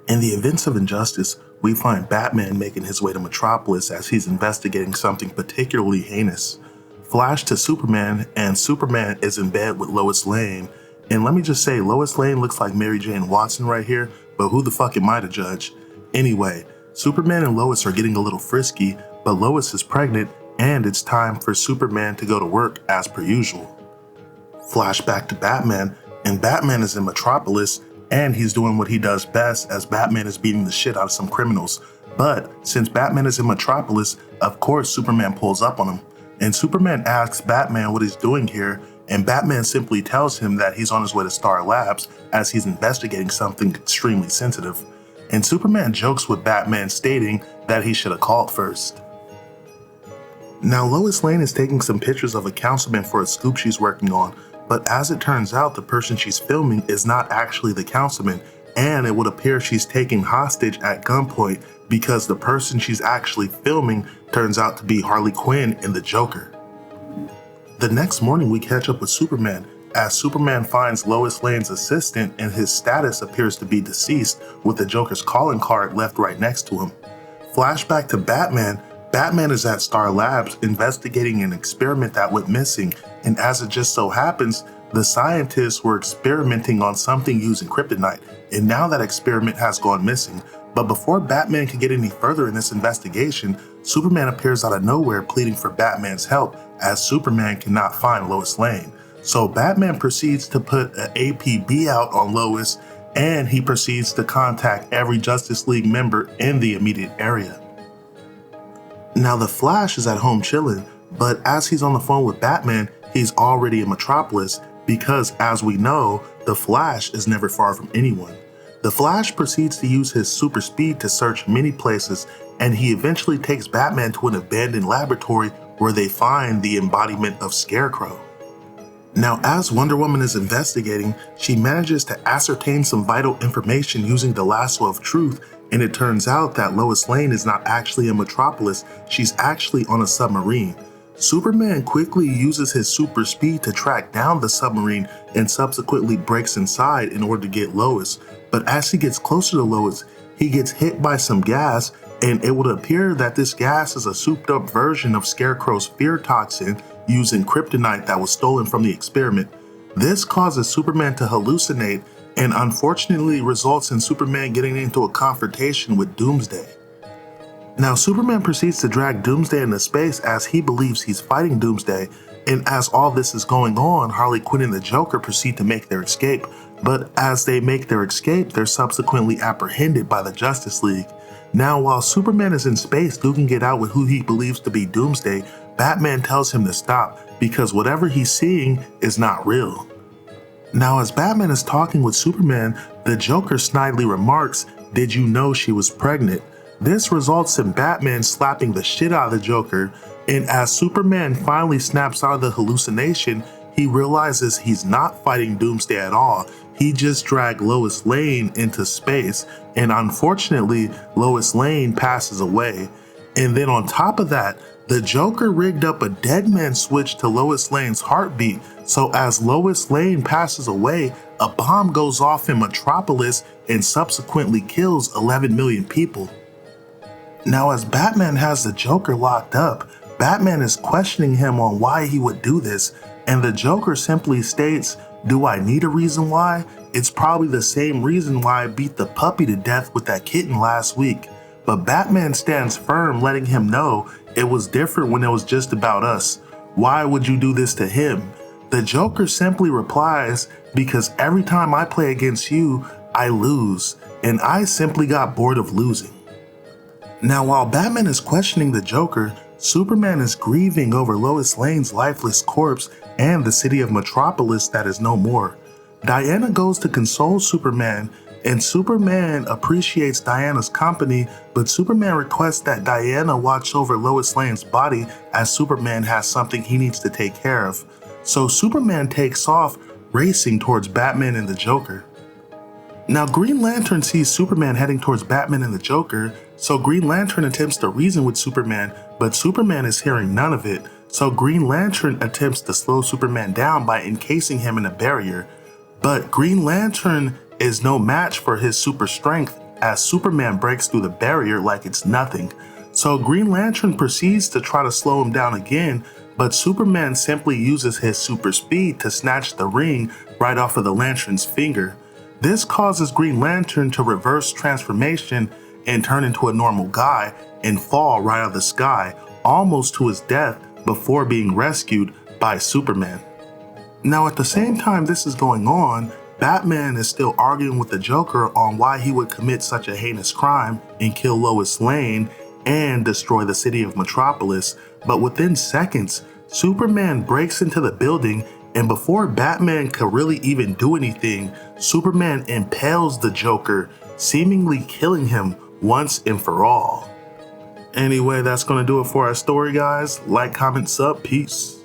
In the events of injustice, we find Batman making his way to Metropolis as he's investigating something particularly heinous. Flash to Superman, and Superman is in bed with Lois Lane. And let me just say, Lois Lane looks like Mary Jane Watson right here, but who the fuck am I to judge? Anyway, Superman and Lois are getting a little frisky, but Lois is pregnant, and it's time for Superman to go to work as per usual. Flashback to Batman, and Batman is in Metropolis, and he's doing what he does best as Batman is beating the shit out of some criminals. But since Batman is in Metropolis, of course Superman pulls up on him. And Superman asks Batman what he's doing here, and Batman simply tells him that he's on his way to Star Labs as he's investigating something extremely sensitive. And Superman jokes with Batman, stating that he should have called first. Now Lois Lane is taking some pictures of a councilman for a scoop she's working on, but as it turns out, the person she's filming is not actually the councilman, and it would appear she's taken hostage at gunpoint because the person she's actually filming turns out to be Harley Quinn in the Joker. The next morning we catch up with Superman as Superman finds Lois Lane's assistant and his status appears to be deceased with the Joker's calling card left right next to him. Flashback to Batman. Batman is at Star Labs investigating an experiment that went missing, and as it just so happens, the scientists were experimenting on something using kryptonite, and now that experiment has gone missing. But before Batman can get any further in this investigation, Superman appears out of nowhere pleading for Batman's help as Superman cannot find Lois Lane. So Batman proceeds to put an APB out on Lois, and he proceeds to contact every Justice League member in the immediate area. Now the Flash is at home chilling, but as he's on the phone with Batman, he's already in Metropolis because, as we know, the Flash is never far from anyone. The Flash proceeds to use his super speed to search many places, and he eventually takes Batman to an abandoned laboratory where they find the embodiment of Scarecrow. Now, as Wonder Woman is investigating, she manages to ascertain some vital information using the lasso of truth, and it turns out that Lois Lane is not actually in Metropolis, she's actually on a submarine. Superman quickly uses his super speed to track down the submarine and subsequently breaks inside in order to get Lois. But as he gets closer to Lois, he gets hit by some gas, and it would appear that this gas is a souped up version of Scarecrow's fear toxin using kryptonite that was stolen from the experiment. This causes Superman to hallucinate and unfortunately results in Superman getting into a confrontation with Doomsday. Now Superman proceeds to drag Doomsday into space as he believes he's fighting Doomsday, and as all this is going on, Harley Quinn and the Joker proceed to make their escape, but as they make their escape, they're subsequently apprehended by the Justice League. Now while Superman is in space duking it out with who he believes to be Doomsday, Batman tells him to stop because whatever he's seeing is not real. Now as Batman is talking with Superman, the Joker snidely remarks, "Did you know she was pregnant?" This results in Batman slapping the shit out of the Joker, and as Superman finally snaps out of the hallucination, he realizes he's not fighting Doomsday at all. He just dragged Lois Lane into space, and unfortunately, Lois Lane passes away. And then on top of that, the Joker rigged up a dead man switch to Lois Lane's heartbeat, so as Lois Lane passes away, a bomb goes off in Metropolis and subsequently kills 11 million people. Now as Batman has the Joker locked up, Batman is questioning him on why he would do this, and the Joker simply states, "Do I need a reason why? It's probably the same reason why I beat the puppy to death with that kitten last week." But Batman stands firm, letting him know it was different when it was just about us. Why would you do this to him? The Joker simply replies, "Because every time I play against you, I lose, and I simply got bored of losing." Now while Batman is questioning the Joker, Superman is grieving over Lois Lane's lifeless corpse and the city of Metropolis that is no more. Diana goes to console Superman, and Superman appreciates Diana's company, but Superman requests that Diana watch over Lois Lane's body as Superman has something he needs to take care of. So Superman takes off, racing towards Batman and the Joker. Now Green Lantern sees Superman heading towards Batman and the Joker, so Green Lantern attempts to reason with Superman, but Superman is hearing none of it, so Green Lantern attempts to slow Superman down by encasing him in a barrier. But Green Lantern is no match for his super strength as Superman breaks through the barrier like it's nothing. So Green Lantern proceeds to try to slow him down again, but Superman simply uses his super speed to snatch the ring right off of the Lantern's finger. This causes Green Lantern to reverse transformation and turn into a normal guy and fall right out of the sky, almost to his death before being rescued by Superman. Now at the same time this is going on, Batman is still arguing with the Joker on why he would commit such a heinous crime and kill Lois Lane and destroy the city of Metropolis, but within seconds, Superman breaks into the building, and before Batman could really even do anything, Superman impales the Joker, seemingly killing him once and for all. Anyway, that's gonna do it for our story, guys. Like, comment, sub, peace.